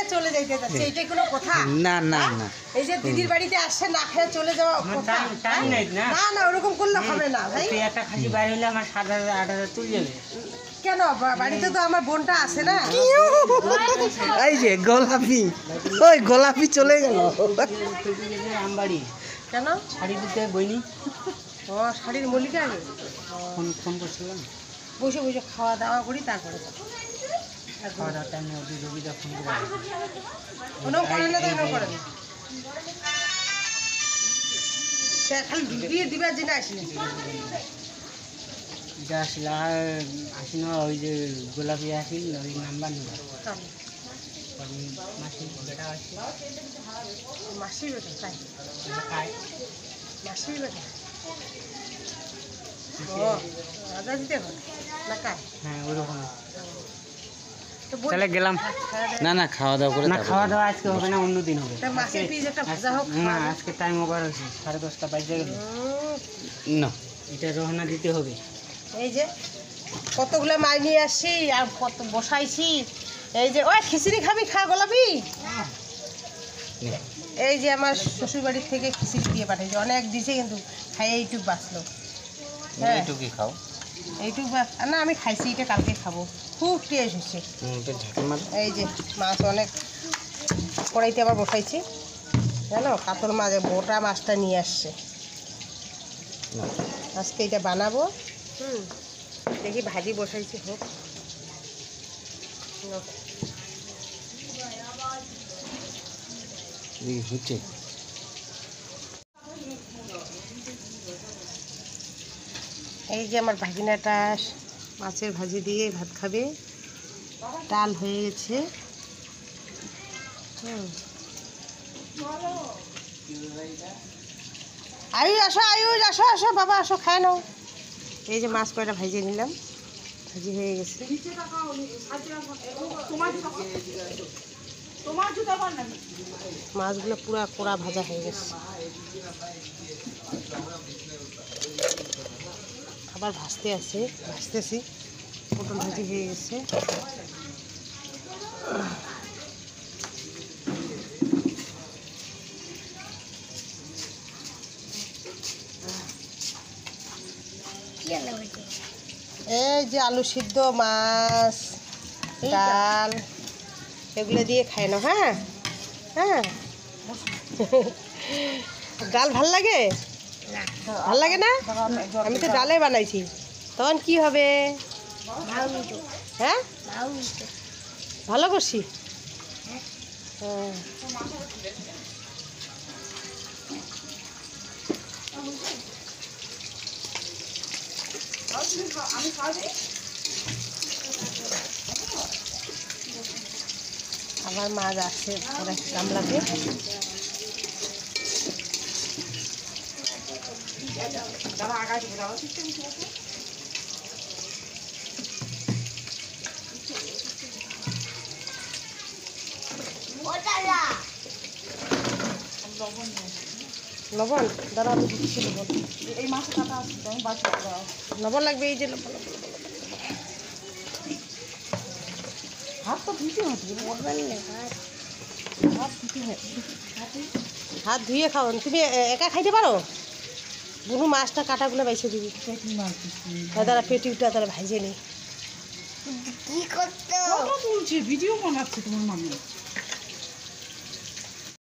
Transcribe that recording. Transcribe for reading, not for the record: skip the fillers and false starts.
খেয়ে চলে যাইতে যাচ্ছে, এইটাই কোনো কথা? না না না, এই যে দিদির বাড়িতে আসছে না খেয়ে চলে যাওয়া কথা? না না, ওরকম করলে হবে না ভাই। একটা খাসি বাইরে হলে আমার 7,000 8,000 তুলে যাবে। কেন? বাড়িতে তো আমার বোনটা আছে না। এই যে গোলাপি, ওই গোলাপি চলে গেল আমবাড়ি কেন? শাড়ি দিতে বইনি, ও শাড়ির মল্লিকা আগে ফোন করছিলাম। বসে বসে খাওয়া দাওয়া করি তারপরে খাওয়া দাওয়ার টাইমে ওদের রবিদা ফোন করে ওনাও করেন না, তাই করেন খালি দিয়ে দিবার জন্য আসিনি। যা আসলে আর আসি না, ওই যে গোলাপি আসিল ওই নাম্বার নেবা মাসির বেটা আসি, মাসির বেটা তাই? মাসির বেটা ও রাজা দিতে হবে না কার? হ্যাঁ ওরকম। তো বল- তাহলে গেলাম। না না, খাওয়া দাওয়া করে না খাওয়া দাওয়া আজকে হবে না, অন্য দিন হবে। তা মাছের পিস একটা ভাজা হোক। না আজকে টাইম ওভার হয়েছে, 10:30 বাজে গেল। না, এটা রহনা দিতে হবে। এই যে কতগুলো মাছ নিয়ে আসছি আর কত বসাইছি। এই যে ওই খিচুড়ি খাবি, খা গোলাপি। এই যে আমার শ্বশুর বাড়ির থেকে খিচুড়ি দিয়ে পাঠিয়েছে, অনেক দিছে কিন্তু খাই এইটুক বাঁচলো। হ্যাঁ এইটুকুই খাও। এইটুক না, আমি খাইছি, এটা কালকে খাবো, খুব টেস্ট হচ্ছে। এই যে মাছ অনেক কড়াইতে আবার বসাইছি, জানো কাতল মাছ, গোটা মাছটা নিয়ে আসছে। আজকে এটা বানাবো। দেখি ভাজি বসাইছি হোক। হচ্ছে এই যে আমার ভাগিনাটা মাছের ভাজি দিয়ে ভাত খাবে, ডাল হয়ে গেছে। আয়ুষ আসো, আয়ুষ আসো, আসো বাবা আসো, খায় নাও। এই যে মাছ কয়টা ভাজিয়ে নিলাম, ভাজি হয়ে গেছে। মাছগুলো পুরা কোড়া ভাজা হয়ে গেছে, আবার ভাজতে আছে, ভাজতেছি। পটল ভাজি হয়ে গেছে। এই যে আলু সিদ্ধ, মাছ, ডাল এগুলো দিয়ে খাই না। হ্যাঁ হ্যাঁ ডাল ভাল লাগে? ভাল লাগে না? আমি তো ডালে বানাইছি, তখন কি হবে? হ্যাঁ ভালো করছি। আবার মাছ আছে গামলাতে। লবণ দাঁড়া, আমি দিচ্ছি লবণ। এই মাছ কাটা আছে, লবণ লাগবে। এই যে লবণ, হাত তো ধুতে হবে, হাত ধুয়ে খাও। তুমি একা খাইতে পারো? বুনু মাছটা কাটাগুলো বাইছে দিবি, তারা পেটিটা তারা ভাইজে নি। কি করতে ভিডিও বানাচ্ছে তোমার মামি?